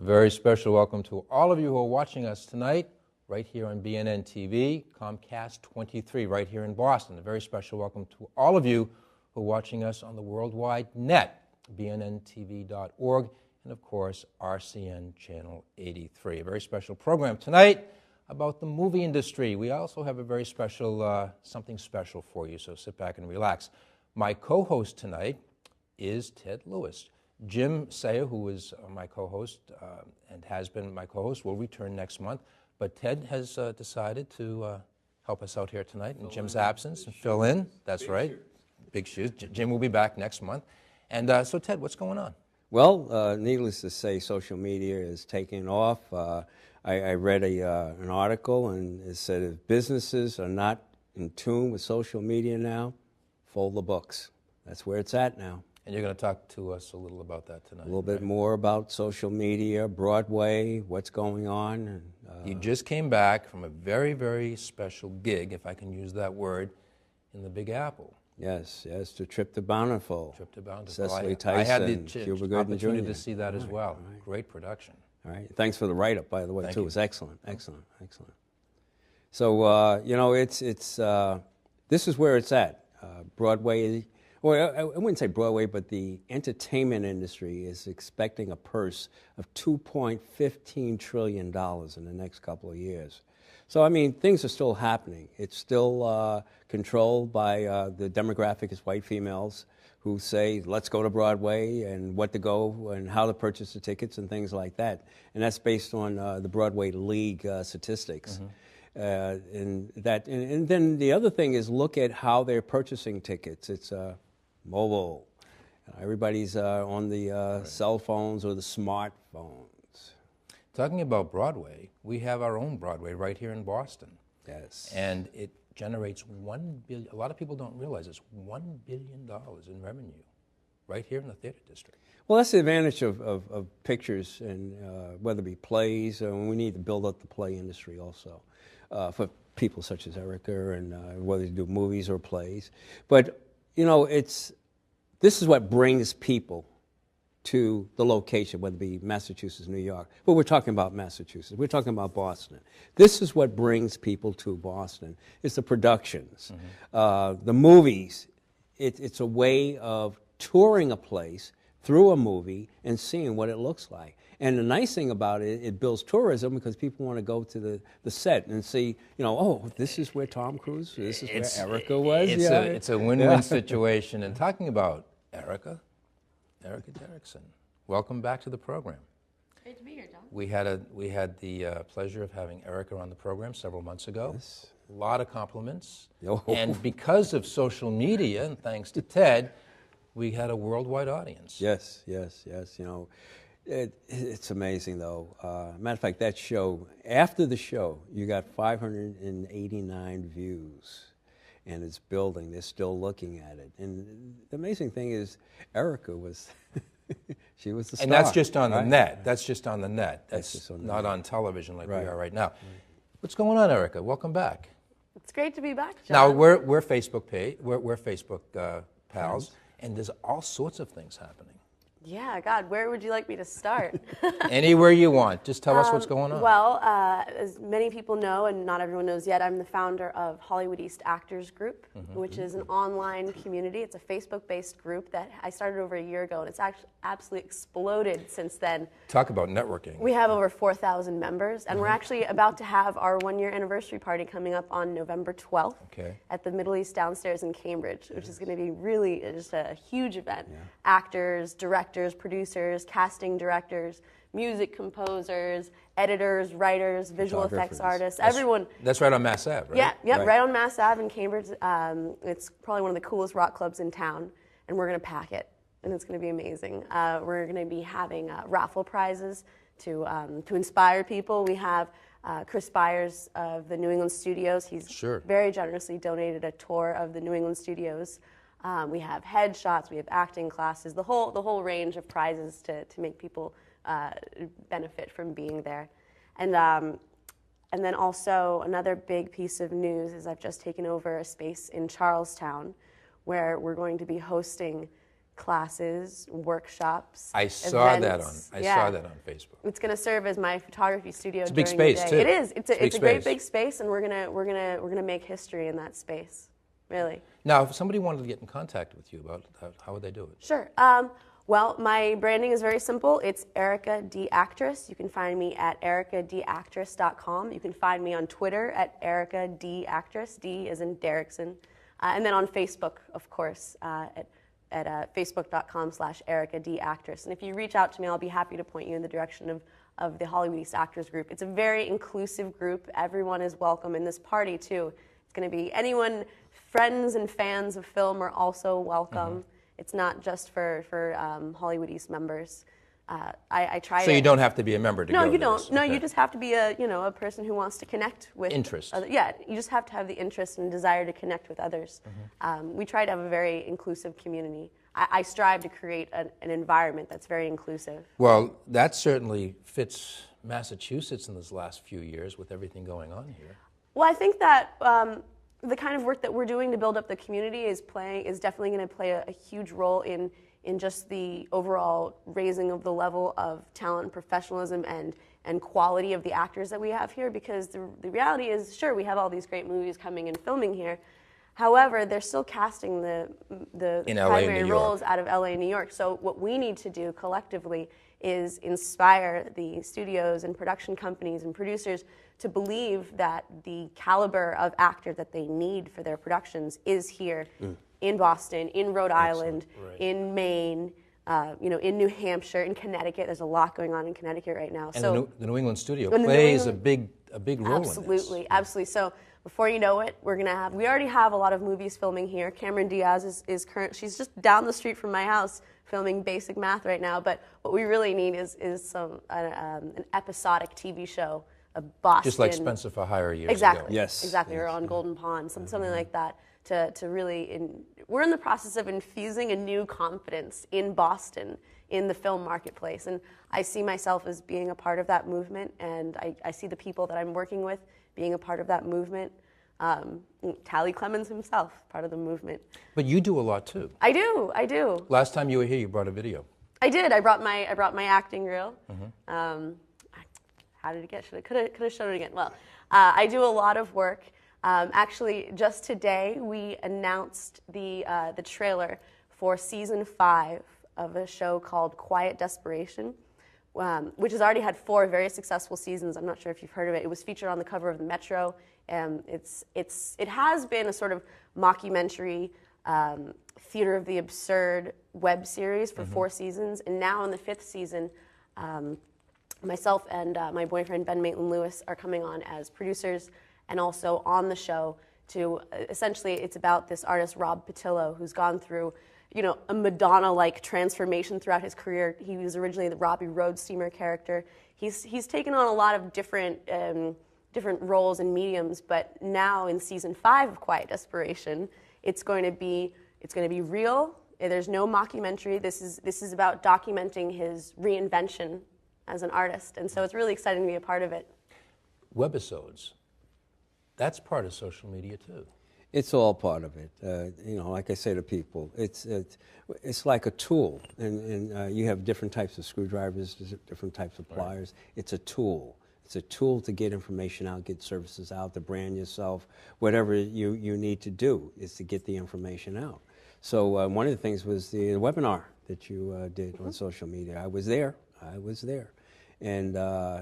A very special welcome to all of you who are watching us tonight, right here on BNN TV, Comcast 23, right here in Boston. A very special welcome to all of you who are watching us on the worldwide net, bnntv.org, and of course, RCN Channel 83. A very special program tonight about the movie industry. We also have a very special, something special for you, so sit back and relax. My co-host tonight is Ted Lewis. Jim Sayer, who is my co-host and has been my co-host, will return next month. But Ted has decided to help us out here tonight in Jim's absence and fill in. That's right. Big shoes. Jim will be back next month. And so, Ted, what's going on? Well, needless to say, social media is taking off. I read an article, and it said if businesses are not in tune with social media now, fold the books. That's where it's at now. And you're going to talk to us a little about that tonight. A little bit more about social media, Broadway, what's going on. And, you just came back from a very, very special gig, if I can use that word, in the Big Apple. Yes, the Trip to Bountiful. Trip to Bountiful. Cecily Tyson, I had the opportunity Jr. to see that as well. Right. Great production. All right. Thanks for the write-up, by the way, Thank too. you. It was excellent. So, this is where it's at. Broadway. Well, I wouldn't say Broadway, but the entertainment industry is expecting a purse of $2.15 trillion in the next couple of years. So, I mean, things are still happening. It's still controlled by the demographic is white females who say, let's go to Broadway, and what to go and how to purchase the tickets and things like that. And that's based on the Broadway League statistics. Mm-hmm. And then the other thing is look at how they're purchasing tickets. It's mobile. Everybody's on the cell phones or the smartphones. Talking about Broadway, we have our own Broadway right here in Boston. Yes. And it generates $1 billion. A lot of people don't realize it's $1 billion in revenue right here in the theater district. Well, that's the advantage of pictures, and whether it be plays, and we need to build up the play industry also for people such as Erica, and whether you do movies or plays. But you know, this is what brings people to the location, whether it be Massachusetts, New York. But we're talking about Massachusetts. We're talking about Boston. This is what brings people to Boston. It's the productions, the movies. It's a way of touring a place through a movie and seeing what it looks like. And the nice thing about it, it builds tourism because people want to go to the set and see, you know, oh, this is where Tom Cruise, this is where Erica was. It's a win-win situation. And talking about Erica Derrickson, welcome back to the program. Great to be here, John. We had the pleasure of having Erica on the program several months ago. Yes. A lot of compliments. Oh. And because of social media, and thanks to Ted, we had a worldwide audience. Yes. You know, it's amazing, though. Matter of fact, that show, after the show, you got 589 views, and it's building. They're still looking at it. And the amazing thing is, Erica was, she was the star. And that's just on the net. That's just on the net. That's on the not net. on television like we are right now. What's going on, Erica? Welcome back. It's great to be back, John. Now, we're Facebook pals, and there's all sorts of things happening. Yeah, God, where would you like me to start? Anywhere you want. Just tell us what's going on. Well, as many people know, and not everyone knows yet, I'm the founder of Hollywood East Actors Group, which is an online community. It's a Facebook-based group that I started over a year ago, and it's actually absolutely exploded since then. Talk about networking. We have over 4,000 members, and we're actually about to have our one-year anniversary party coming up on November 12th at the Middle East downstairs in Cambridge, which is going to be really just a huge event. Yeah. Actors, directors, producers, casting directors, music composers, editors, writers, visual effects artists, everyone. That's right on Mass Ave, right? Yeah, right on Mass Ave in Cambridge. It's probably one of the coolest rock clubs in town, and we're going to pack it, and it's going to be amazing. We're going to be having raffle prizes to inspire people. We have Chris Byers of the New England Studios. He's very generously donated a tour of the New England Studios. We have headshots, we have acting classes, the whole range of prizes to make people benefit from being there. And then also another big piece of news is I've just taken over a space in Charlestown where we're going to be hosting classes, workshops. I saw events. that on Facebook. It's going to serve as my photography studio. It's a big during space the day. too. It is. It's a great space. big space, and we're gonna make history in that space. Really. Now, if somebody wanted to get in contact with you about how would they do it? Sure. Well, my branding is very simple. It's Erica D Actress. You can find me at ericadactress.com. You can find me on Twitter at Erica D Actress. D is in Derrickson. And then on Facebook, of course, at facebook.com/Erica D Actress. And if you reach out to me, I'll be happy to point you in the direction of the Hollywood East Actors Group. It's a very inclusive group. Everyone is welcome in this party, too. It's going to be anyone, friends and fans of film are also welcome. Mm-hmm. It's not just for Hollywood East members. I try. So you don't have to be a member to go to this? No, you don't. No, okay. You just have to be a person who wants to connect with interest. Yeah, you just have to have the interest and desire to connect with others. Mm-hmm. We try to have a very inclusive community. I strive to create an environment that's very inclusive. Well, that certainly fits Massachusetts in this last few years with everything going on here. Well, I think that the kind of work that we're doing to build up the community is definitely going to play a huge role in just the overall raising of the level of talent and professionalism and quality of the actors that we have here, because the reality is, sure, we have all these great movies coming and filming here. However, they're still casting the primary roles out of LA and New York. So what we need to do collectively is inspire the studios and production companies and producers to believe that the caliber of actor that they need for their productions is here in Boston, in Rhode Island, right. in Maine, in New Hampshire, in Connecticut. There's a lot going on in Connecticut right now. And So the New England studio plays a big role in this. Absolutely. So before you know it, we already have a lot of movies filming here. Cameron Diaz is she's just down the street from my house filming Basic Math right now. But what we really need is an episodic TV show of Boston. Just like Spencer for Hire years exactly. ago. Yes. Exactly. Or on Golden Pond, something like that. To really, we're in the process of infusing a new confidence in Boston, in the film marketplace. And I see myself as being a part of that movement, and I see the people that I'm working with being a part of that movement. Tally Clemens himself, part of the movement. But you do a lot too. I do. Last time you were here, you brought a video. I did. I brought my acting reel. How did it get? Could have shown it again. Well, I do a lot of work. Actually, just today we announced the trailer for season 5 of a show called Quiet Desperation, which has already had 4 very successful seasons. I'm not sure if you've heard of it. It was featured on the cover of the Metro. It has been a sort of mockumentary, theater of the absurd web series for 4 seasons, and now in the 5th season, myself and my boyfriend Ben Maitland-Lewis are coming on as producers and also on the show to essentially, it's about this artist Rob Patillo, who's gone through a Madonna-like transformation throughout his career. He was originally the Robbie Road Steamer character. He's taken on a lot of different roles and mediums, but now in season 5 of Quiet Desperation, it's going to be real. There's no mockumentary. This is about documenting his reinvention as an artist, and so it's really exciting to be a part of it. Webisodes, that's part of social media too. It's all part of it. Like I say to people, it's like a tool, and you have different types of screwdrivers, different types of pliers. Right. It's a tool. It's a tool to get information out, get services out, to brand yourself. Whatever you need to do is to get the information out. So one of the things was the webinar that you did on social media. I was there, and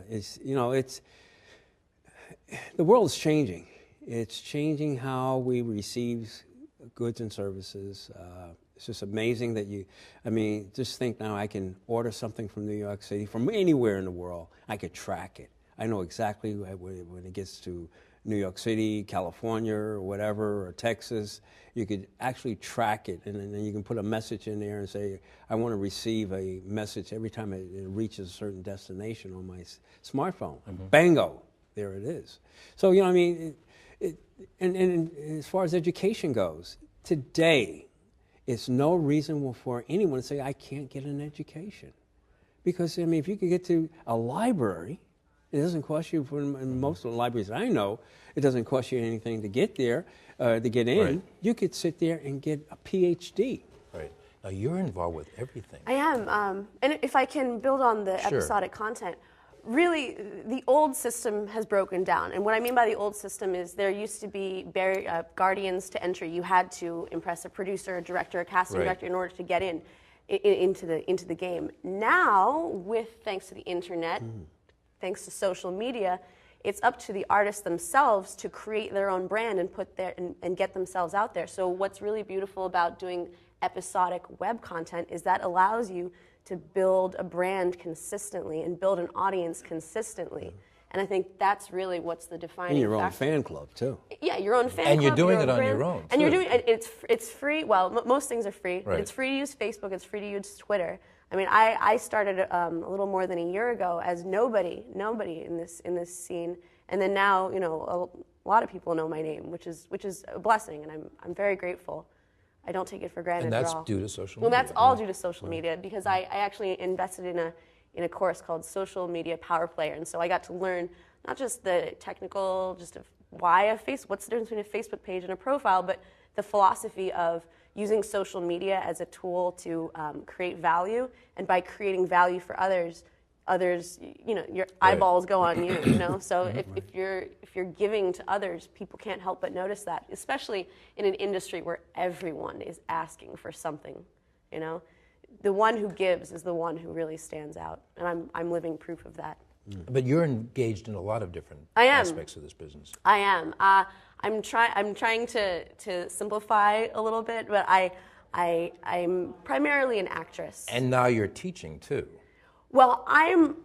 it's the world's changing. It's changing how we receive goods and services. It's just amazing that just think now I can order something from New York City, from anywhere in the world. I could track it. I know exactly when it gets to New York City, California, or whatever, or Texas. You could actually track it, and then you can put a message in there and say, I want to receive a message every time it reaches a certain destination on my smartphone. Bango, there it is. So, and as far as education goes, today, it's no reason for anyone to say, I can't get an education. Because, if you could get to a library, it doesn't cost you, in most of the libraries that I know, it doesn't cost you anything to get there, to get in. Right. You could sit there and get a PhD. Right. Now, you're involved with everything. I am. And if I can build on the episodic content, really, the old system has broken down. And what I mean by the old system is there used to be guardians to entry. You had to impress a producer, a director, a casting director in order to get into the game. Now, thanks to the internet, thanks to social media, it's up to the artists themselves to create their own brand and get themselves out there. So what's really beautiful about doing episodic web content is that allows you to build a brand consistently and build an audience consistently. And I think that's really what's the defining and your factor. own fan club, too. Yeah, your own fan club. And you're doing it on brand. your own, And too. you're doing it's free. Well, most things are free. Right. It's free to use Facebook. It's free to use Twitter. I mean, I started a little more than a year ago as nobody in this scene, and then now a lot of people know my name, which is a blessing, and I'm very grateful. I don't take it for granted And that's at all. due to social Well, media. that's all due to social media, because I actually invested in a course called Social Media Power Player, and so I got to learn not just the technical, just of what's the difference between a Facebook page and a profile, but the philosophy of using social media as a tool to create value, and by creating value for others, your eyeballs go on you. So if you're giving to others, people can't help but notice that, especially in an industry where everyone is asking for something. The one who gives is the one who really stands out, and I'm living proof of that. But you're engaged in a lot of different I am. aspects of this business. I am. I'm trying to simplify a little bit, but I'm primarily an actress. And now you're teaching, too. Well, I'm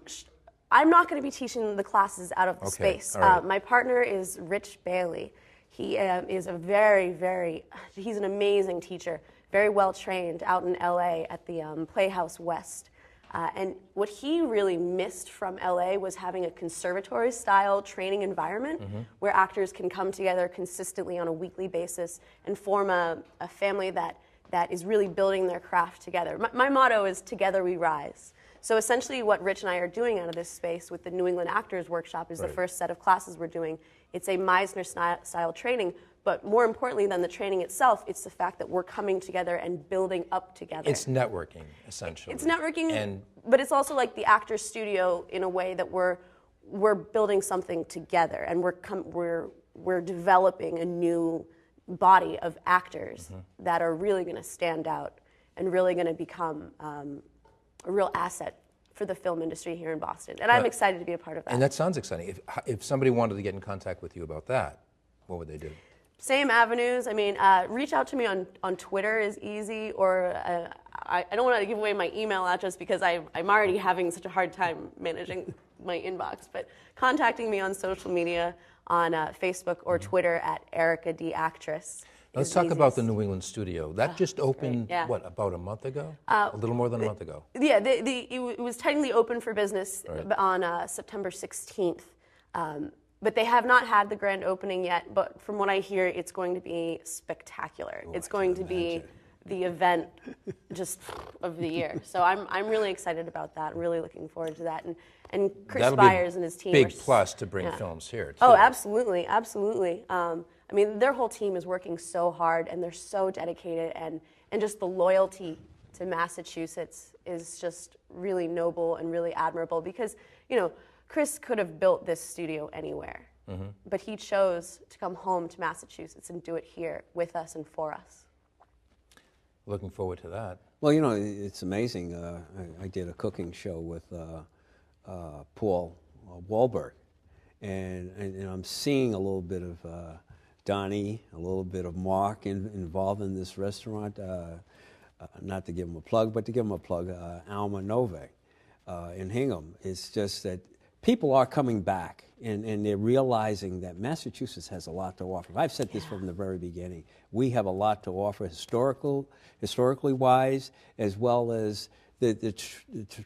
not going to be teaching the classes out of the space. All right. My partner is Rich Bailey. He is he's an amazing teacher, very well trained out in LA at the Playhouse West. And what he really missed from LA was having a conservatory-style training environment where actors can come together consistently on a weekly basis and form a family that is really building their craft together. My motto is, "Together we rise." So essentially what Rich and I are doing out of this space with the New England Actors Workshop is the first set of classes we're doing. It's a Meisner-style training, but more importantly than the training itself, it's the fact that we're coming together and building up together. It's networking, essentially. It's networking, but it's also like the actor's studio in a way that we're building something together, and we're developing a new body of actors that are really going to stand out and really going to become a real asset for the film industry here in Boston. And I'm excited to be a part of that. And that sounds exciting. If somebody wanted to get in contact with you about that, what would they do? Same avenues. I mean, reach out to me on Twitter is easy, or I don't want to give away my email address because I'm already having such a hard time managing my inbox, but contacting me on social media on Facebook or Twitter at Erica D. Actress. Let's talk about the New England studio. That just opened, yeah. About a month ago? A little more than a month ago. Yeah, it was technically open for business on September 16th. But they have not had the grand opening yet, but from what I hear, it's going to be spectacular. It's going to be the event just of the year. So I'm really excited about that. I'm really looking forward to that. And Chris Byers and his team big plus to bring films here, too. Oh, absolutely, absolutely. I mean, their whole team is working so hard, and they're so dedicated, and just the loyalty to Massachusetts is just really noble and really admirable because, Chris could have built this studio anywhere, but he chose to come home to Massachusetts and do it here with us and for us. Looking forward to that. Well, it's amazing. I did a cooking show with Paul Wahlberg, and I'm seeing a little bit of Donnie, a little bit of Mark involved in this restaurant. Not to give him a plug, but to give him a plug, Alma Nove in Hingham. It's just that people are coming back, and they're realizing that Massachusetts has a lot to offer. I've said this from the very beginning. We have a lot to offer historically wise, as well as the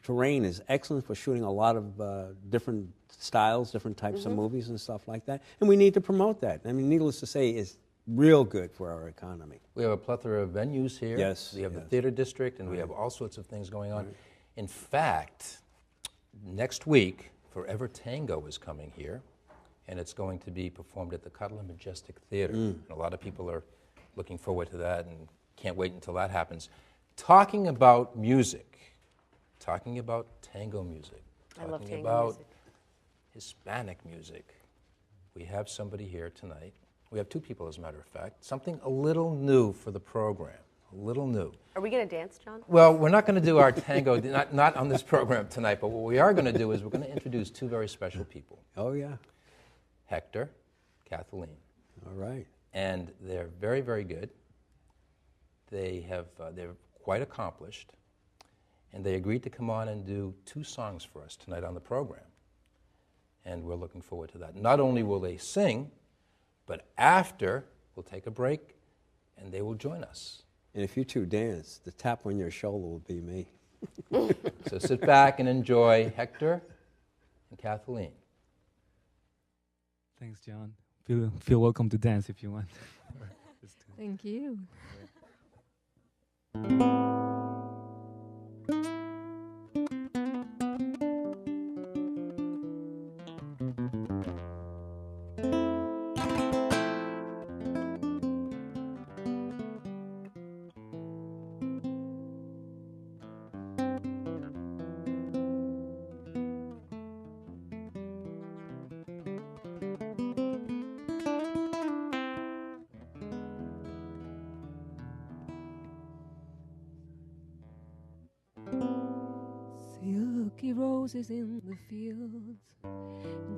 terrain is excellent for shooting a lot of different styles, different types of movies and stuff like that. And we need to promote that. I mean, needless to say, it's real good for our economy. We have a plethora of venues here. Yes. We have the theater district, and we have all sorts of things going on. In fact, next week, Forever Tango is coming here, and it's going to be performed at the Cutler Majestic Theater. And a lot of people are looking forward to that and can't wait until that happens. talking about music, talking about tango music, I love talking tango about music. Hispanic music. We have somebody here tonight. We have two people, as a matter of fact. Something a little new for the program, a little new. Are we going to dance, John? Well, we're not going to do our tango, not on this program tonight, but what we are going to do is we're going to introduce two very special people, Oh, yeah. Hector, Kathleen. All right. And they're very, very good. They're quite accomplished, and they agreed to come on and do two songs for us tonight on the program. And we're looking forward to that. Not only will they sing, but after, we'll take a break, and they will join us. And if you two dance, the tap on your shoulder will be me. So sit back and enjoy Hector and Kathleen. Thanks, John. Feel welcome to dance if you want. Thank you. Silky roses in the fields,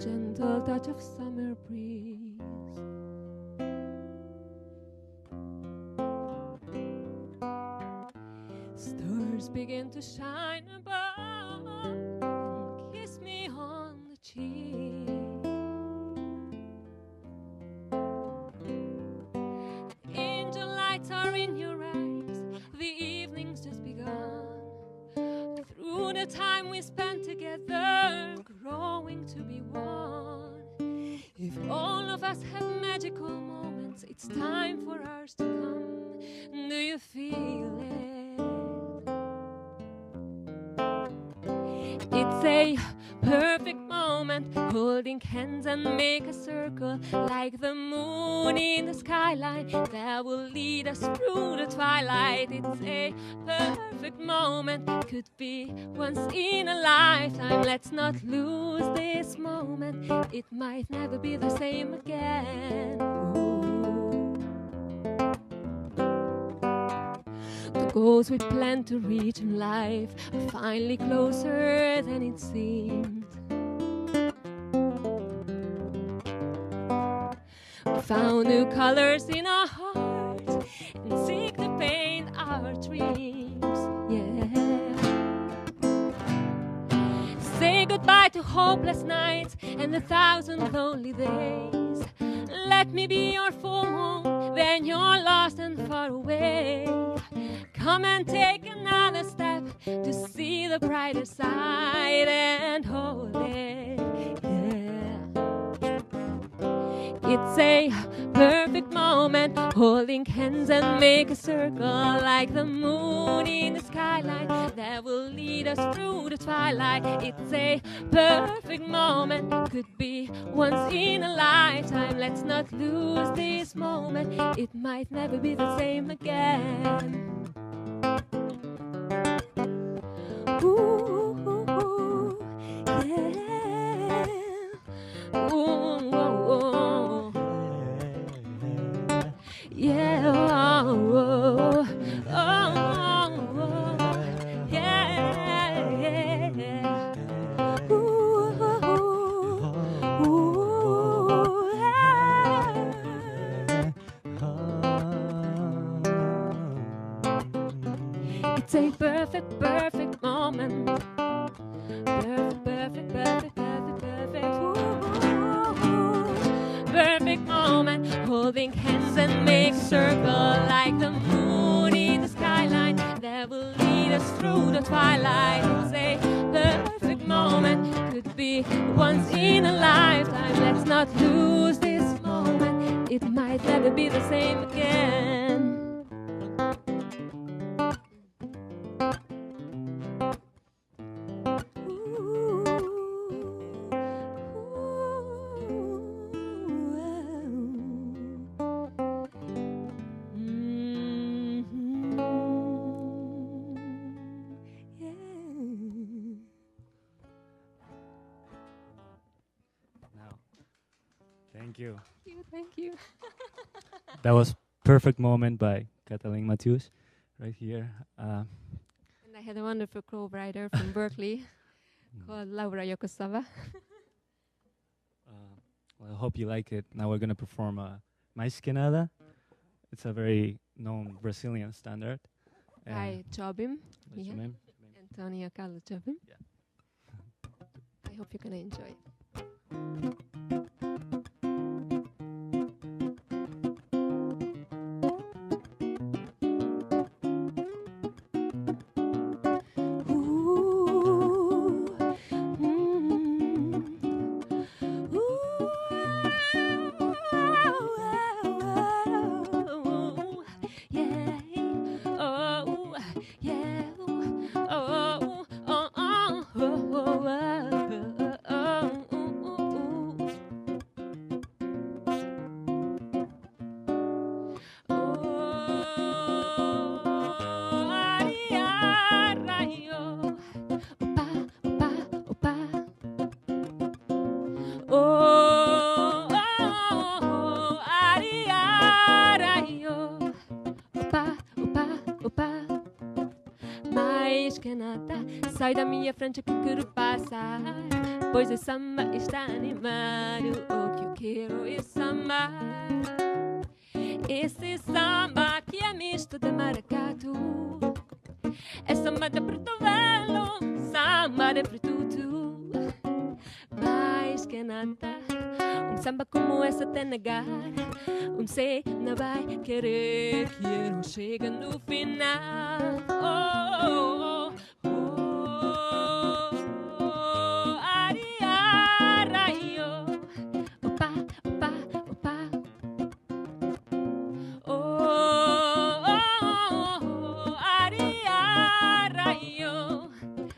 gentle touch of summer breeze. Stars begin to shine above and kiss me on the cheek. Angel lights are in your eyes, the evening's just begun. Through the time we spent together, growing to be one. If all of us have magical moments, it's time for ours to come. Do you feel it? It's a perfect moment, holding hands and make a circle, like the moon in the skyline that will lead us through the twilight. It's a perfect moment, could be once in a lifetime. Let's not lose this moment, it might never be the same again. The goals we planned to reach in life are finally closer than it seemed. We found new colors in our hearts and seek to paint our dreams. Yeah. Say goodbye to hopeless nights and 1,000 lonely days. Let me be your phone when you're lost and far away. Come and take another step to see the brighter side and hold it, yeah. It's a perfect moment, holding hands and make a circle, like the moon in the skyline that will lead us through the twilight. It's a perfect moment, could be once in a lifetime. Let's not lose this moment, it might never be the same again. Ooh, yeah. Ooh, oh, oh. Yeah, oh, oh, oh, yeah, yeah. Ooh, ooh, yeah. It's a perfect, perfect moment. Perfect, perfect, perfect, perfect, perfect. Ooh, perfect moment, holding hands and make a circle, like the moon in the skyline that will lead us through the twilight. It's a perfect moment, could be once in a lifetime. Let's not lose this moment, it might never be the same again. Thank you. Thank you. That was Perfect Moment by Katalin Matthews, right here. And I had a wonderful co-writer from Berkeley called Laura Yokosawa. Well, I hope you like it. Now we're going to perform Mais Que Nada. It's a very known Brazilian standard. By Jobim. What's your Yeah. name? Antonia Carlos Jobim. Yeah. I hope you're going to enjoy it. Sai da minha frente que quero passar, pois o samba está animado. O que eu quero é samba. Esse samba que é misto de maracatu. É samba de Porto Velho, samba de Pretudo. Mais que nada, samba como essa te negar. Você não vai querer que eu não chegue no final. Oh, oh, oh, aria, raio. Opa, opa, opa. Oh, oh, oh, aria, raio.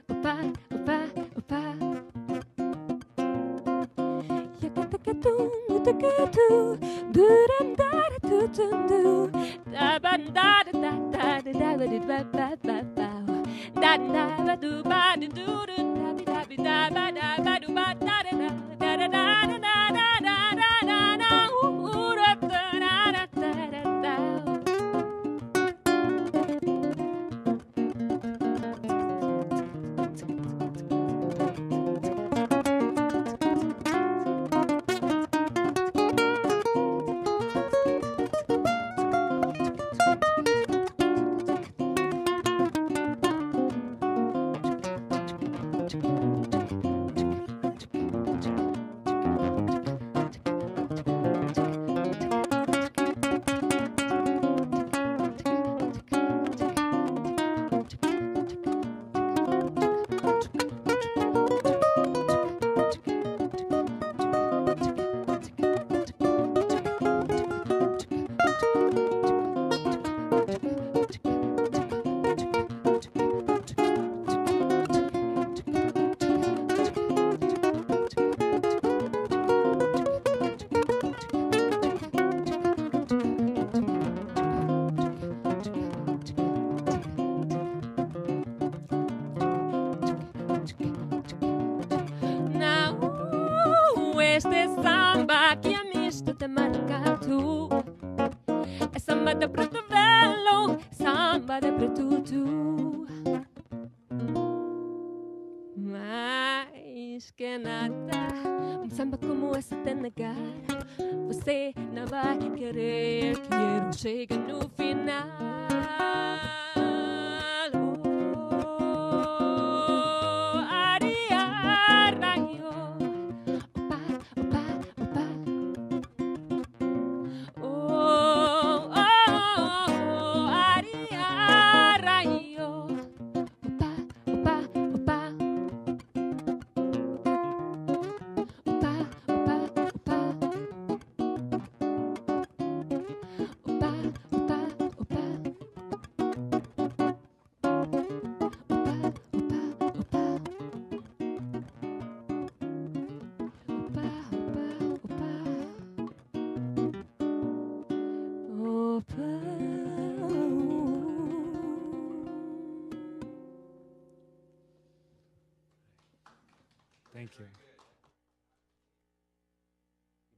Opa, opa, opa. Yakatakatum, utakatu, durandaratum, da ba da da da da da da da da da da. Da da ba do ba do do da da da ba da ba do ba da da da da da da da da da da da da da da. Este samba que é misto de maracatu. É samba de Preto Velho, samba de Pretudo. Mais que nada, samba como essa te negar. Você não vai querer que eu chegue no final.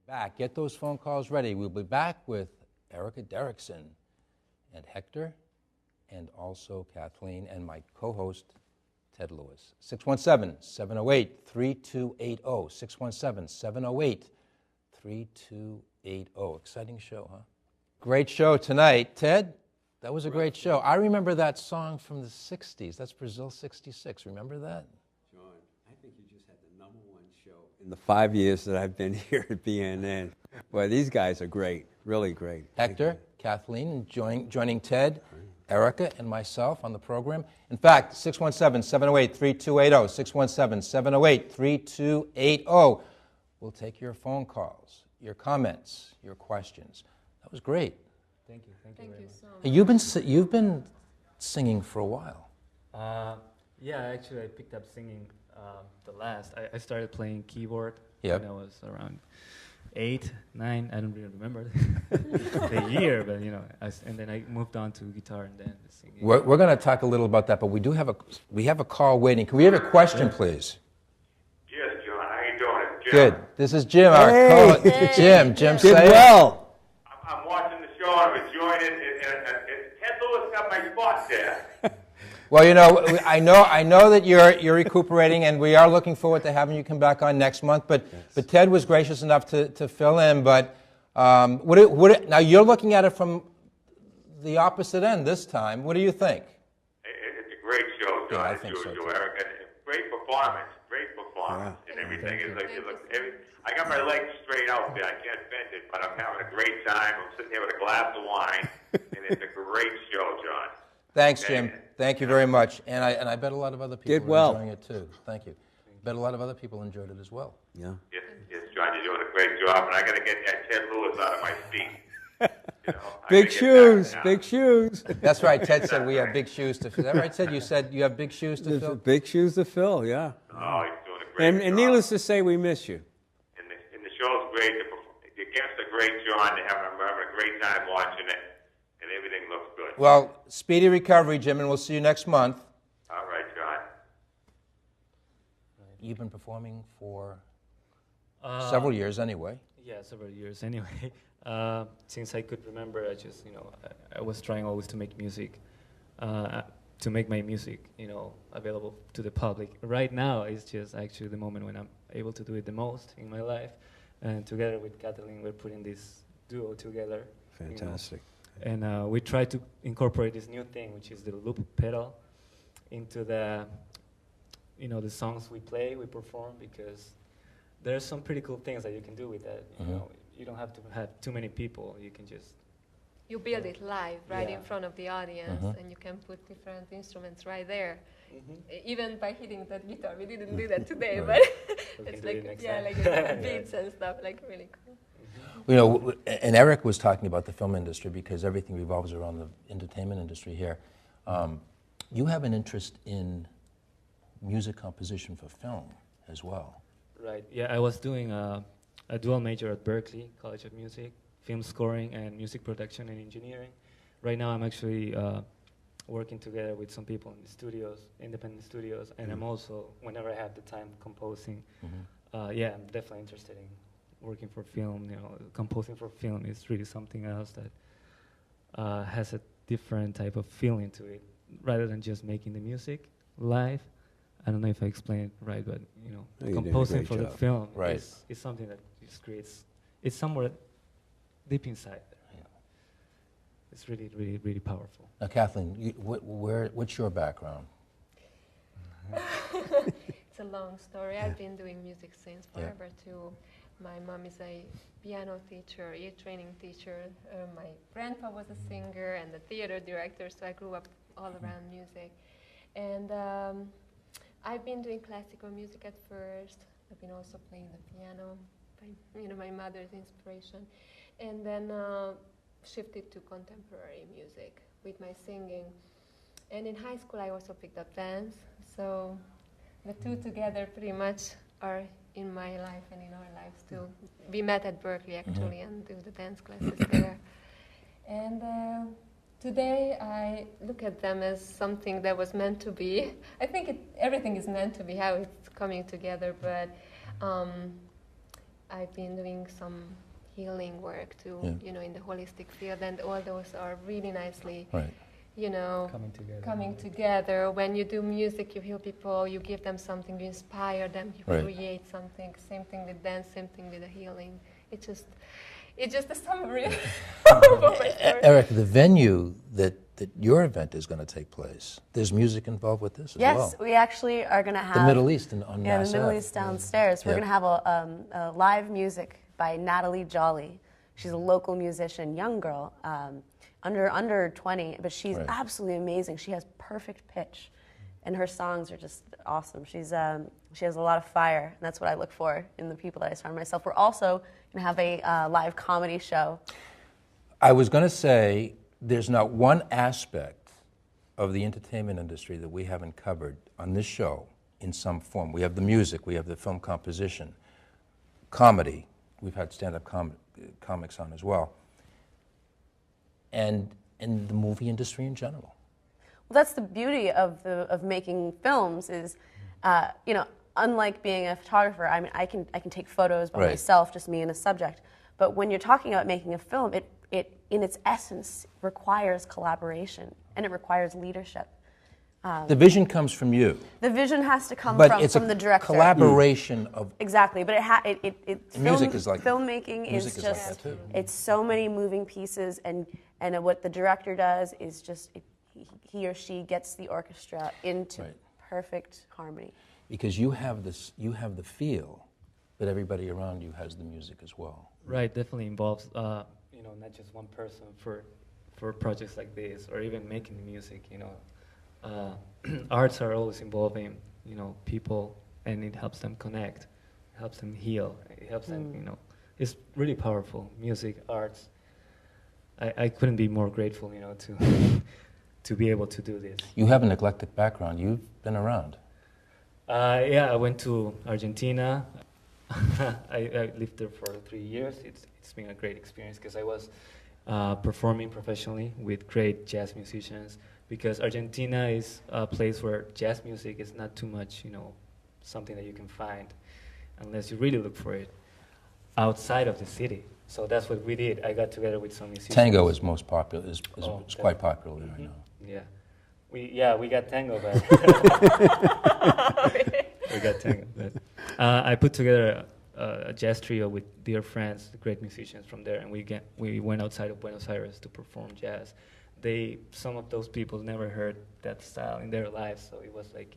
Back. Get those phone calls ready. We'll be back with Erica Derrickson and Hector and also Kathleen and my co-host, Ted Lewis. 617-708-3280. 617-708-3280. Exciting show, huh? Great show tonight. Ted, that was a great show. I remember that song from the 60s. That's Brazil 66. Remember that? John, I think you just had the #1 show in the 5 years that I've been here at BNN. Boy, these guys are great, really great. Hector, Kathleen, joining Ted, Erica, and myself on the program. In fact, 617-708-3280, 617-708-3280. We'll take your phone calls, your comments, your questions. That was great. Thank you. Thank you very much. so Hey, you've been singing for a while. Yeah, actually, I picked up singing the last. I started playing keyboard Yep. when I was around 8, 9. I don't really remember the year, but and then I moved on to guitar and then the singing. We're going to talk a little about that, but we have a call waiting. Can we have a question, please? Yes, John. How you doing? It's Jim. Good. This is Jim, our co-host. Jim, Did say it. well. I'm watching the show. I'm enjoying it. Ted Lewis got my spot there. Well, I know that you're recuperating, and we are looking forward to having you come back on next month. But Ted was gracious enough to fill in. But now you're looking at it from the opposite end this time. What do you think? It's a great show, John. Yeah, I think so, too. Eric. And great performance. And everything is like, I got my legs straight out there. I can't bend it, but I'm having a great time. I'm sitting here with a glass of wine, and it's a great show, John. Thanks, Jim. Thank you very much. And I bet a lot of other people Did are well. enjoying it too. Thank you. Bet a lot of other people enjoyed it as well. Yeah. Yes, John, you're doing a great job, and I got to get that Ted Lewis out of my feet. I Big gotta get shoes, back big shoes. That's right. Ted said we have big shoes to fill. Is that right, Ted? You said you have big shoes to fill? Big shoes to fill, yeah. Oh, he's doing a great job. And needless to say, we miss you. And the show's great. The guests are great, John. I'm having a great time watching it, and everything looks good. Well, speedy recovery, Jim, and we'll see you next month. All right, John. You've been performing for several years anyway. Yeah, several years anyway. Since I could remember, I was trying always to make music, to make my music, available to the public. Right now, it's just actually the moment when I'm able to do it the most in my life. And together with Kathleen, we're putting this duo together. Fantastic. And we try to incorporate this new thing, which is the loop pedal, into the songs we play, we perform, because there's some pretty cool things that you can do with that. You don't have to have too many people. You can just... You build it live, right in Yeah. front of the audience, and you can put different instruments right there. Even by hitting that guitar, we didn't do that today, but We it's can do it like, next time. like beats and stuff, like really cool. And Eric was talking about the film industry because everything revolves around the entertainment industry here. You have an interest in music composition for film as well. Right. Yeah, I was doing a dual major at Berkeley College of Music, film scoring and music production and engineering. Right now, I'm actually working together with some people in the studios, independent studios, and I'm also, whenever I have the time, composing. Yeah, I'm definitely interested in working for film. Composing for film is really something else that has a different type of feeling to it, rather than just making the music live. I don't know if I explained it right, but No, you did a composing great for the job. film Right. is something that just creates. It's somewhere deep inside there. It's really, really, really powerful. Now, Kathleen, what's your background? It's a long story. I've been doing music since forever too. My mom is a piano teacher, ear training teacher. My grandpa was a singer and a theater director, so I grew up all around music. And I've been doing classical music at first. I've been also playing the piano by my mother's inspiration. And then shifted to contemporary music with my singing. And in high school, I also picked up dance. So the two together pretty much are in my life and in our lives too. We met at Berkeley actually and do the dance classes there. And today I look at them as something that was meant to be. I think everything is meant to be, how it's coming together, but I've been doing some healing work too, in the holistic field, and all those are really nicely, coming together. When you do music, you heal people, you give them something, you inspire them, you create something. Same thing with dance, same thing with the healing. It's just a summary of my story. Eric, the venue that your event is going to take place, there's music involved with this as well. Yes, we actually are going to have... The Middle East on Mass the Middle Ave. East downstairs. We're going to have a live music by Natalie Jolly. She's a local musician, young girl, under 20, but she's absolutely amazing. She has perfect pitch, and her songs are just awesome. She has a lot of fire, and that's what I look for in the people that I surround myself. We're also going to have a live comedy show. I was going to say, there's not one aspect of the entertainment industry that we haven't covered on this show in some form. We have the music, we have the film composition, comedy. We've had stand-up comics on as well, and the movie industry in general. Well, that's the beauty of making films is, unlike being a photographer, I mean, I can take photos by myself, just me and a subject. But when you're talking about making a film, it in its essence requires collaboration and it requires leadership. The vision comes from you. The vision has to come from the director. Collaboration of exactly, but music is like filmmaking is just like that too. It's so many moving pieces, and what the director does is just he or she gets the orchestra into perfect harmony. Because you have the feel, but everybody around you has the music as well. Right, definitely involves not just one person for projects like this, or even making the music. Arts are always involving people, and it helps them connect, it helps them heal, it helps them it's really powerful. Music, arts. I couldn't be more grateful to be able to do this. You have an eclectic background. You've been around. I went to Argentina. I lived there for 3 years. It's been a great experience because I was performing professionally with great jazz musicians, because Argentina is a place where jazz music is not too much, something that you can find unless you really look for it outside of the city. So that's what we did. I got together with some musicians. Tango is most popular, is quite popular right now. Yeah. We got tango, but we got tango. But I put together a jazz trio with dear friends, great musicians from there, and we went outside of Buenos Aires to perform jazz. Some of those people never heard that style in their lives, so it was like,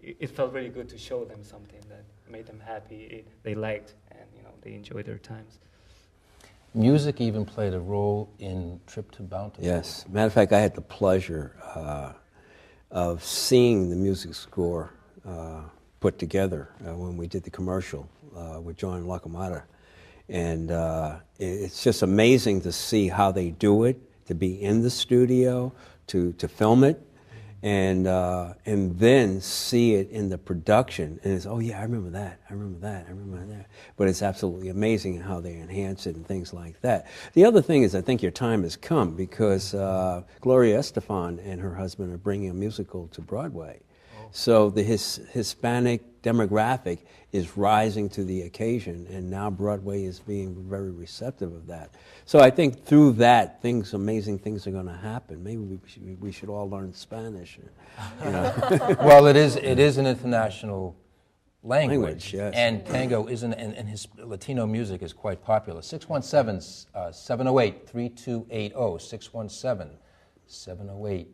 it felt really good to show them something that made them happy, they liked, and they enjoyed their times. Music even played a role in Trip to Bountiful. Yes. Matter of fact, I had the pleasure of seeing the music score put together when we did the commercial with John LaCamada. And it's just amazing to see how they do it, to be in the studio, to film it, and then see it in the production. And it's, oh yeah, I remember that. But it's absolutely amazing how they enhance it and things like that. The other thing is, I think your time has come, because Gloria Estefan and her husband are bringing a musical to Broadway. So the Hispanic demographic is rising to the occasion, and now Broadway is being very receptive of that. So I think through that, amazing things are going to happen. Maybe we should all learn Spanish. Well, it is an international language, yes. And tango isn't, and his Latino music is quite popular. 617-708-3280. 617-708-3280.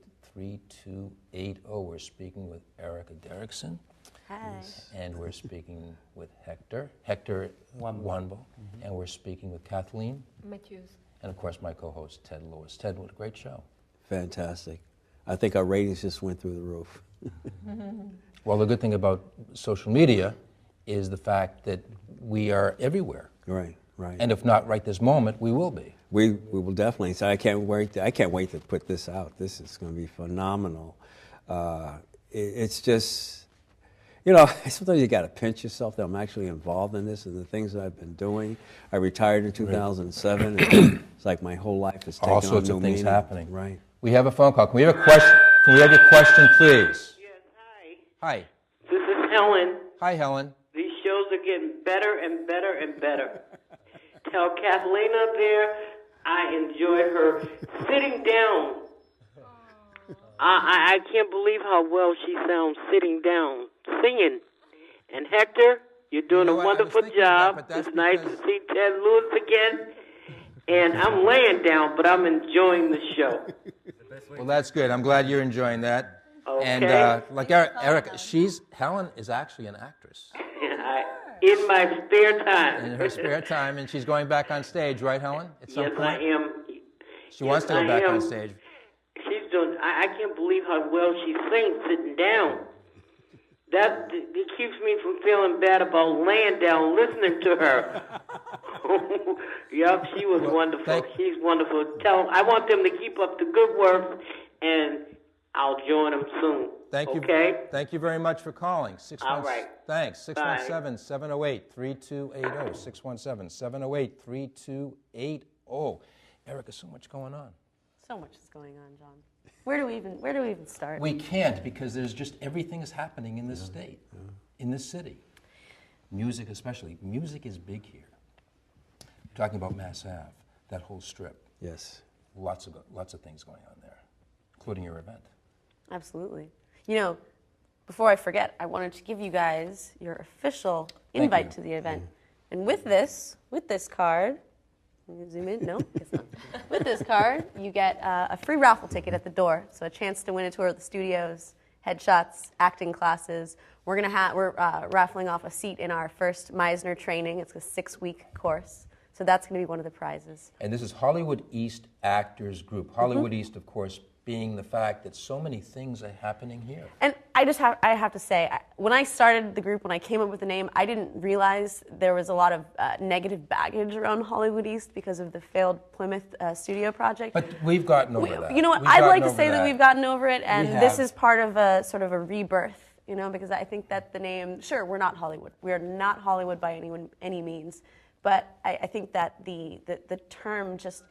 We're speaking with Erica Derrickson. Hi. And we're speaking with Hector Wanbo. And we're speaking with Kathleen Matthews. And of course my co-host Ted Lewis. Ted, what a great show. Fantastic. I think our ratings just went through the roof. Well, the good thing about social media is the fact that we are everywhere. Right. And if not right this moment, we will be. We will definitely. So I can't wait to put this out. This is going to be phenomenal. It's just, sometimes you got to pinch yourself that I'm actually involved in this and the things that I've been doing. I retired in 2007. And it's like my whole life is taking on all sorts of things meaning. happening. Right. We have a phone call. Can we have a question? Can we have your question, please? Yes, hi. Hi. This is Helen. Hi, Helen. These shows are getting better and better and better. Tell Kathleen up there I enjoy her sitting down. I can't believe how well she sounds sitting down, singing. And Hector, you're doing a wonderful job. It's nice to see Ted Lewis again. And I'm laying down, but I'm enjoying the show. Well, that's good. I'm glad you're enjoying that. Okay. And like Erica, Helen is actually an actress. In my spare time. In her spare time, and she's going back on stage, right, Helen? At some yes, point? I am. She wants to go back on stage. She's doing. I can't believe how well she sings sitting down. That it keeps me from feeling bad about laying down listening to her. Yep, she was wonderful. She's wonderful. I want them to keep up the good work, and I'll join them soon. Thank you. Okay? Thank you very much for calling. All right. Thanks. 617-708-3280. 617-708-3280. Erica, so much going on. So much is going on, John. Where do we even start? We can't, because there's just everything is happening in this state, in this city. Music especially. Music is big here. We're talking about Mass Ave, that whole strip. Yes. Lots of things going on there, including your event. Absolutely. You know, before I forget, I wanted to give you guys your official invite to the event. And with this card, zoom in, no, guess not. With this card, you get a free raffle ticket at the door, so a chance to win a tour of the studios, headshots, acting classes. We're raffling off a seat in our first Meisner training. It's a 6-week course, so that's going to be one of the prizes. And this is Hollywood East Actors Group. Hollywood East, of course, being the fact that so many things are happening here. And I have to say, when I started the group, when I came up with the name, I didn't realize there was a lot of negative baggage around Hollywood East because of the failed Plymouth studio project. But we've gotten over that. You know what? I'd like to say that we've gotten over it, and this is part of a sort of a rebirth, you know, because I think that the name, sure, we're not Hollywood. We are not Hollywood by any means, but I think that the term just,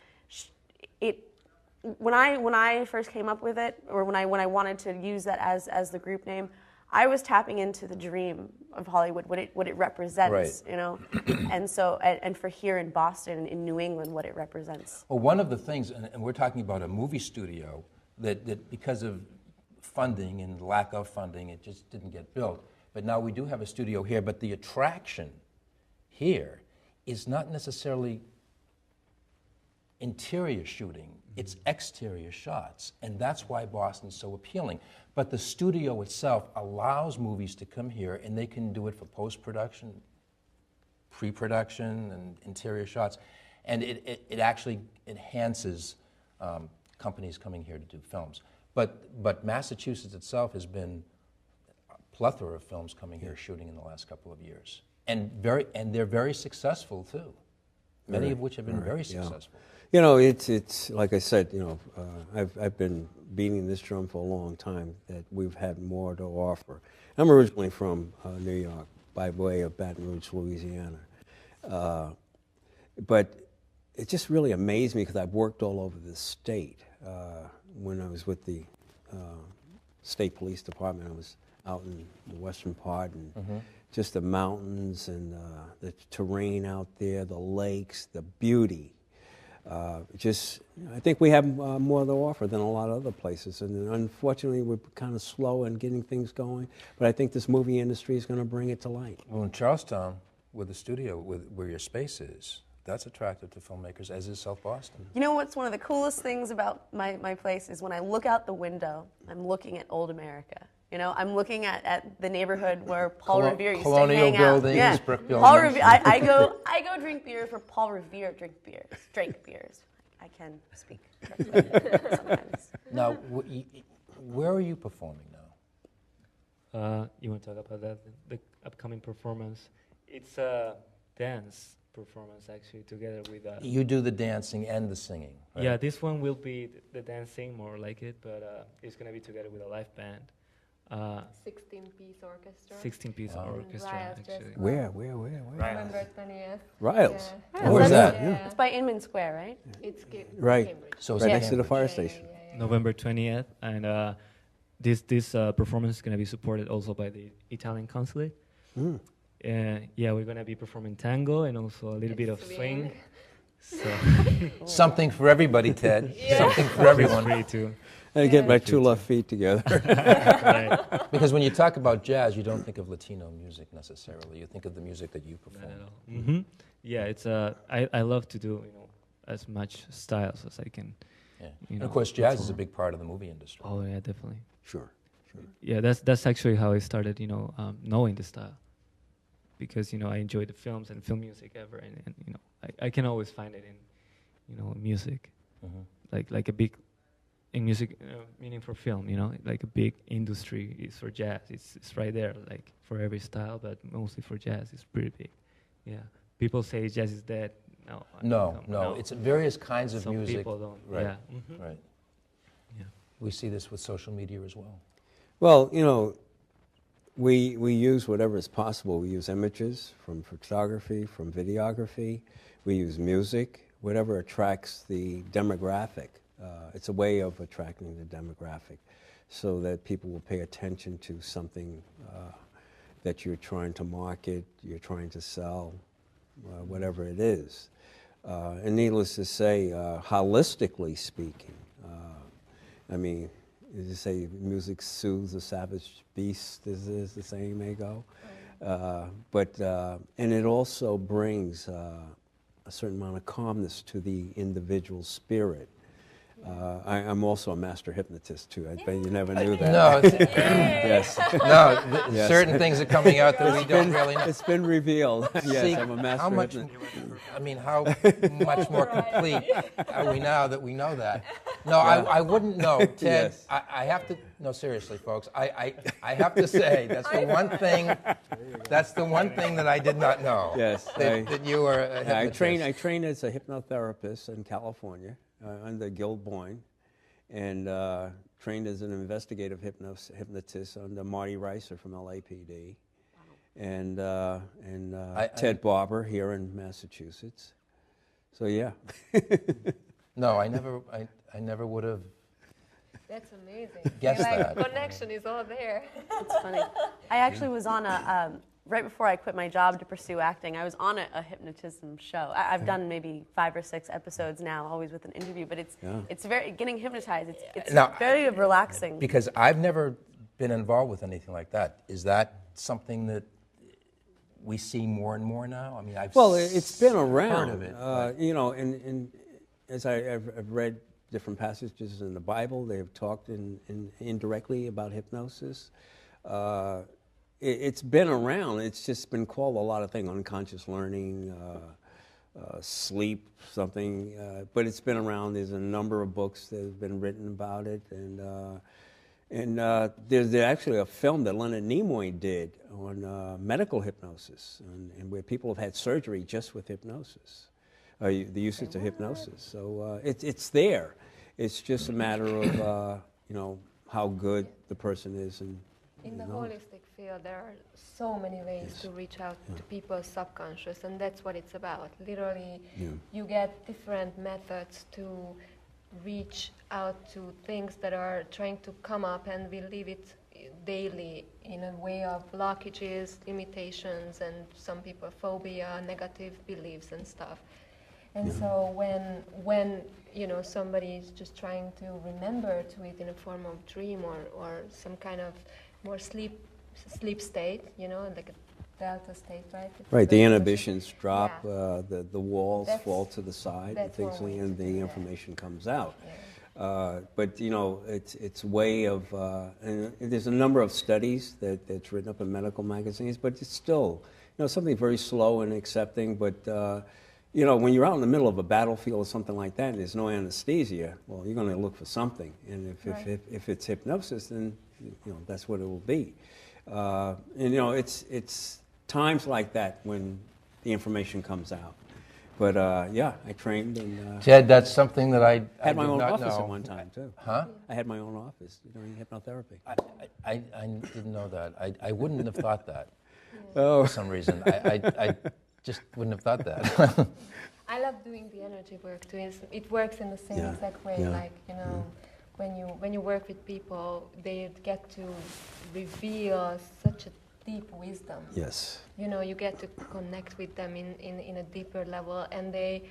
When I first came up with it, or when I wanted to use that as the group name, I was tapping into the dream of Hollywood, what it represents, you know, and so and for here in Boston, in New England, what it represents. Well, one of the things, and we're talking about a movie studio that because of funding and lack of funding, it just didn't get built. But now we do have a studio here, but the attraction here is not necessarily interior shooting. It's exterior shots, and that's why Boston's so appealing. But the studio itself allows movies to come here, and they can do it for post-production, pre-production, and interior shots. And it actually enhances companies coming here to do films. But Massachusetts itself has been a plethora of films coming here shooting in the last couple of years. And they're very successful, too. Many of which have been very successful. You know, it's like I said, you know, I've been beating this drum for a long time that we've had more to offer. I'm originally from New York, by way of Baton Rouge, Louisiana. But it just really amazed me because I've worked all over the state. When I was with the state police department, I was out in the western part, and just the mountains and the terrain out there, the lakes, the beauty. I think we have more to offer than a lot of other places, and unfortunately we're kind of slow in getting things going, but I think this movie industry is going to bring it to light. Well, in Charlestown, with the studio, where your space is, that's attractive to filmmakers, as is South Boston. You know what's one of the coolest things about my place is when I look out the window, I'm looking at old America. You know, I'm looking at the neighborhood where Paul Revere used to hang out. Buildings, brick buildings. Paul Revere. I go drink beer for Paul Revere. Drink beers. I can speak sometimes. Now, where are you performing now? You want to talk about that? The upcoming performance. It's a dance performance, actually, together with. You do the dancing and the singing. Right? Yeah, this one will be the dancing, more like it, but it's going to be together with a live band. 16-piece orchestra. 16-piece orchestra, actually. Where? November 20th. Riles. Yeah. Where's that? Yeah. It's by Inman Square, right? It's Right. Cambridge. So Right next to the fire station. November 20th, and this performance is going to be supported also by the Italian consulate. Yeah, we're gonna be performing tango and also a little bit of swing. So something for everybody, Ted. Something for everyone. Free too. I get my two left feet together. Right. Because when you talk about jazz, you don't think of Latino music necessarily. You think of the music that you perform. Mm-hmm. Yeah, it's I love to do as much styles as I can. Yeah. And of course, jazz is a big part of the movie industry. Oh yeah, definitely. Sure. Yeah, that's actually how I started, knowing the style, because I enjoy the films and film music ever, and I can always find it in music, like a big in music, meaning for film, like a big industry is for jazz. It's right there, like for every style, but mostly for jazz, it's pretty big. Yeah, people say jazz is dead. No. It's various kinds of Some music. People don't. Right. Yeah. Right. Yeah. We see this with social media as well. Well, we use whatever is possible. We use images from photography, from videography. We use music, whatever attracts the demographic. It's a way of attracting the demographic so that people will pay attention to something that you're trying to market, you're trying to sell, whatever it is. And needless to say, holistically speaking, as you say, music soothes the savage beast, is the saying may go. And it also brings a certain amount of calmness to the individual spirit. I'm also a master hypnotist too. I bet you never knew that. No, yes. No, yes. Certain things are coming out that we don't really know. It's been revealed. Yes, I'm a master hypnotist. How much more complete are we now that we know that? No, yeah. I wouldn't know, Ted. Yes. I have to. No, seriously, folks. I have to say that's the one thing. That's the one thing that I did not know. Yes. That you were a hypnotist. I trained as a hypnotherapist in California. Under Gil Boyne, and trained as an investigative hypnotist under Marty Reiser from LAPD, and Ted Barber here in Massachusetts. So yeah. No, I never would have. That's amazing. Guessed that. Connection is all there. It's funny. I actually was on right before I quit my job to pursue acting, I was on a hypnotism show. I've done maybe 5 or 6 episodes now, always with an interview, but it's very, getting hypnotized, it's now, very relaxing. Because I've never been involved with anything like that. Is that something that we see more and more now? It's been around. Heard of it. And as I've read different passages in the Bible, they have talked indirectly about hypnosis. It's been around. It's just been called a lot of things, unconscious learning, sleep, something. But it's been around. There's a number of books that have been written about it. And there's actually a film that Leonard Nimoy did on medical hypnosis, and where people have had surgery just with hypnosis, the usage of hypnosis. So it's there. It's just a matter of how good the person is. And in the holistic field, there are so many ways to reach out to people's subconscious, and that's what it's about. Literally, you get different methods to reach out to things that are trying to come up, and we live it daily in a way of blockages, limitations, and some people phobia, negative beliefs and stuff. And so when somebody is just trying to remember to it in a form of dream or some kind of more sleep state, like a delta state, right? Right, the inhibitions drop, the walls fall to the side, and the information comes out. Yeah. But it's a way of, and there's a number of studies that's written up in medical magazines, but it's still, something very slow and accepting. But when you're out in the middle of a battlefield or something like that, and there's no anesthesia, well, you're going to look for something. And if it's hypnosis, then that's what it will be. It's times like that when the information comes out. But I trained and Ted, that's something that I had my did own not office know. at one time too. Huh? I had my own office doing hypnotherapy. I didn't know that. I wouldn't have thought that. Oh, for some reason, I just wouldn't have thought that. I love doing the energy work too. It works in the same exact way. Like when you work with people, they get to reveal such a deep wisdom. Yes. You know, you get to connect with them in a deeper level, and they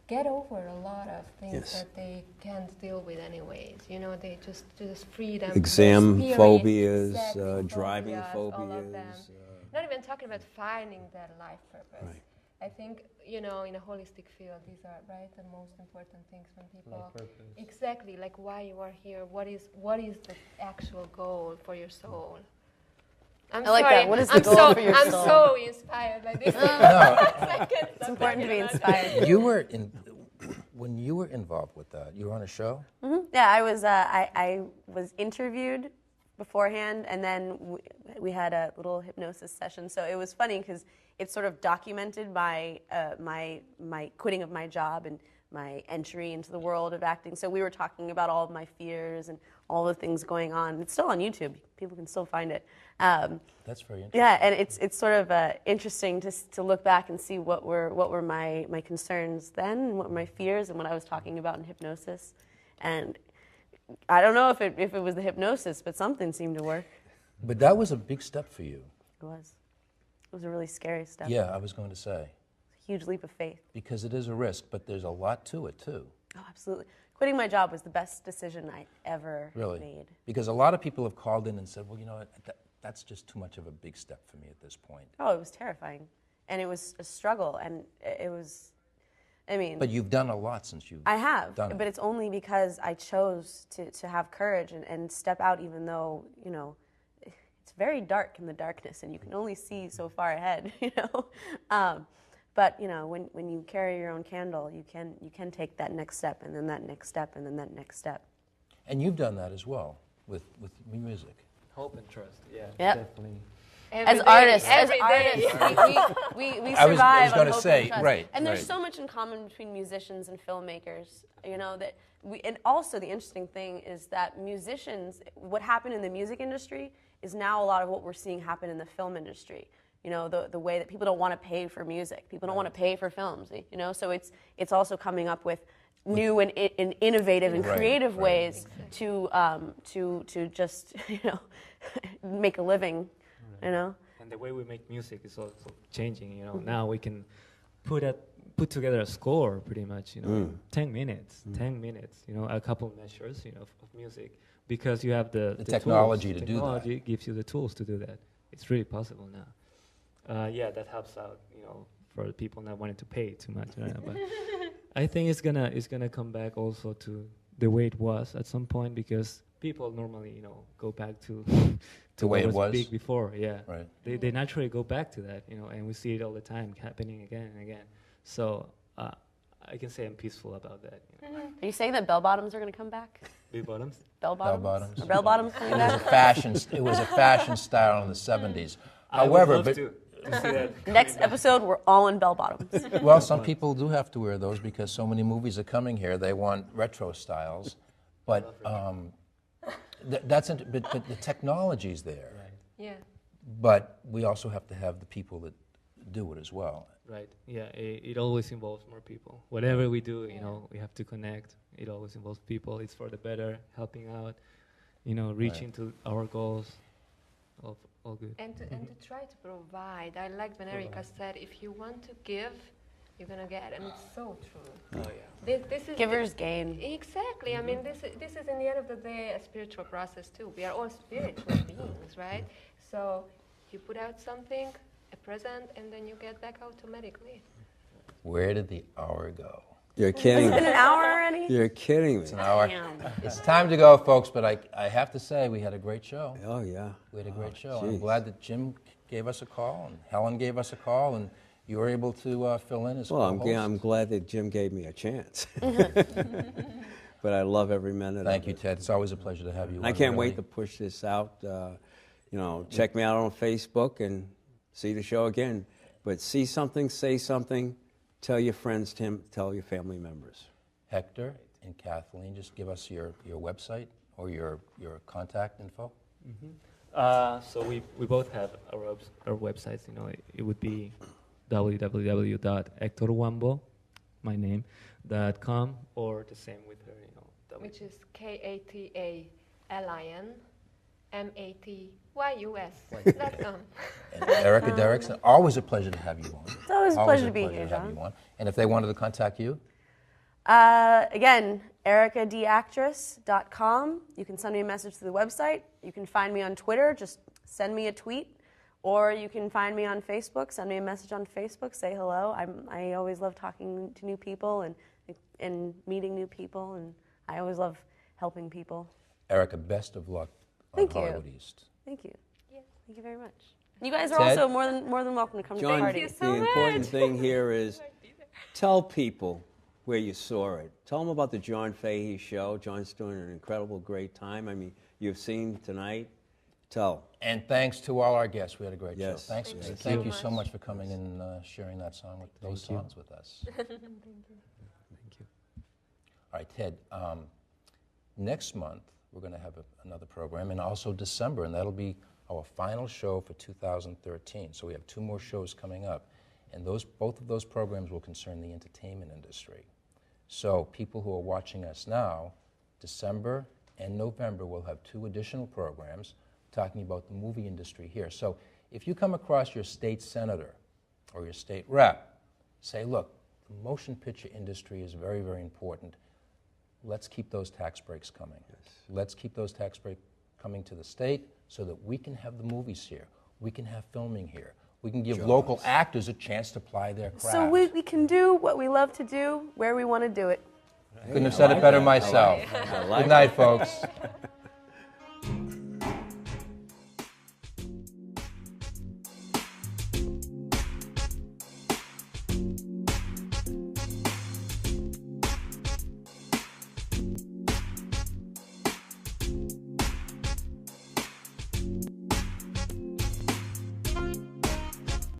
get over a lot of things that they can't deal with anyways. You know, they just freedom. Exam phobias, exactly, driving all of them. phobias. Not even talking about finding their life purpose. Right. I think, you know, in a holistic field, these are, right, the most important things when people... Life purpose. Exactly, like why you are here, what is the actual goal for your soul? I like that. What is the goal for your I'm soul? so inspired by this. It's important to be inspired. You were when you were involved with that, you were on a show? Mm-hmm. Yeah, I was. I was interviewed beforehand, and then we had a little hypnosis session. So it was funny because it sort of documented my my quitting of my job and my entry into the world of acting. So we were talking about all of my fears and all the things going on. It's still on YouTube. People can still find it. That's very interesting. Yeah, and it's sort of interesting to look back and see what were my concerns then, and what were my fears, and what I was talking about in hypnosis. And I don't know if it was the hypnosis, but something seemed to work. But that was a big step for you. It was. It was a really scary step. Yeah, I was going to say. It's a huge leap of faith. Because it is a risk, but there's a lot to it too. Oh, absolutely. Quitting my job was the best decision I ever Really? made. Because a lot of people have called in and said, well, you know what, that's just too much of a big step for me at this point. Oh, it was terrifying. And it was a struggle, and it was, I mean... But you've done a lot since you've I have, done it. but it's only because I chose to have courage and step out, even though, you know, it's very dark in the darkness, and you can only see so far ahead, you know? But, you know, when you carry your own candle, you can take that next step, and then that next step, and then that next step. And you've done that as well with music. Hope and trust, yeah, Yep. definitely. As artists, we survive I was on going to hope say, and trust. right. And there's right. so much in common between musicians and filmmakers, you know, that and also the interesting thing is that musicians, what happened in the music industry is now a lot of what we're seeing happen in the film industry. You know, the way that people don't want to pay for music, people don't want to pay for films, you know, so it's also coming up with new and innovative and creative ways to just, you know, make a living, you know. And the way we make music is also changing. You know, now we can put together a score pretty much. You know, 10 minutes, 10 minutes. You know, a couple measures. You know, of music, because you have the technology tools. to do that. Technology gives you the tools to do that. It's really possible now. Yeah, that helps out. You know, for people not wanting to pay too much. Right? But I think it's gonna come back also to the way it was at some point, because people normally, you know, go back to the way it was big before. Yeah, right. They naturally go back to that, you know, and we see it all the time happening again and again. So I can say I'm peaceful about that. You know. Are you saying that bell bottoms are going to come back? Big bottoms? Bell bottoms? bottoms. Are bell bottoms coming It was back? it was a fashion style in the 70s. I would love to see that. Next episode, we're all in bell bottoms. Well, some people do have to wear those because so many movies are coming here. They want retro styles, but but the technology's there. Right. Yeah. But we also have to have the people that do it as well. Right. Yeah. It always involves more people. Whatever we do, you know, we have to connect. It always involves people. It's for the better, helping out, you know, reaching to our goals. All good. And to try to provide. I like when Erika said, if you want to give, you're gonna get, and it's so true. Oh yeah. This is Givers gain. Exactly. I mean, this is in the end of the day a spiritual process too. We are all spiritual beings, right? So you put out something, a present, and then you get back automatically. Where did the hour go? You're kidding me. An hour already? You're kidding me. It's an hour. Damn. It's time to go, folks, but I have to say we had a great show. Oh, yeah. We had a great show. Geez. I'm glad that Jim gave us a call and Helen gave us a call and you were able to fill in as Well, co-host. I'm glad that Jim gave me a chance. But I love every minute of it. Thank you, Ted. It's always a pleasure to have you I on, can't really. wait to push this out. You know, check me out on Facebook and see the show again. But see something, say something, tell your friends, tell your family members. Hector and Kathleen, just give us your website or your contact info. Mm-hmm. So we both have our websites. You know, it would be www.hectorwambo, my name, .com, or the same with her. You know, Which is KATALIN, MATYUS.com. And Erica Derrickson, always a pleasure to have you on. It's always a pleasure to be here, John. And if they wanted to contact you? Again, ericadactress.com. You can send me a message through the website. You can find me on Twitter. Just send me a tweet. Or you can find me on Facebook. Send me a message on Facebook. Say hello. I always love talking to new people and meeting new people. And I always love helping people. Erica, best of luck on Hollywood East. Thank you. Yeah. Thank you very much. You guys are also more than welcome to come John, to the party. Thank you so much. The important thing here is tell people where you saw it. Tell them about the John Fahey show. John's doing an incredible, great time. I mean, you've seen tonight. Tell. And thanks to all our guests. We had a great Yes. show. Thanks. Thank you so much for coming and sharing that song with those songs with us. Thank you. Thank you. All right, Ted. Next month we're going to have another program, and also December, and that'll be our final show for 2013. So we have 2 more shows coming up, and both of those programs will concern the entertainment industry. So people who are watching us now, December and November, we'll have 2 additional programs talking about the movie industry here. So if you come across your state senator or your state rep, say, look, the motion picture industry is very, very important. Let's keep those tax breaks coming. Yes. Let's keep those tax breaks coming to the state so that we can have the movies here. We can have filming here. We can give local actors a chance to ply their craft. So we can do what we love to do where we want to do it. Couldn't have said it better myself. Good night, folks.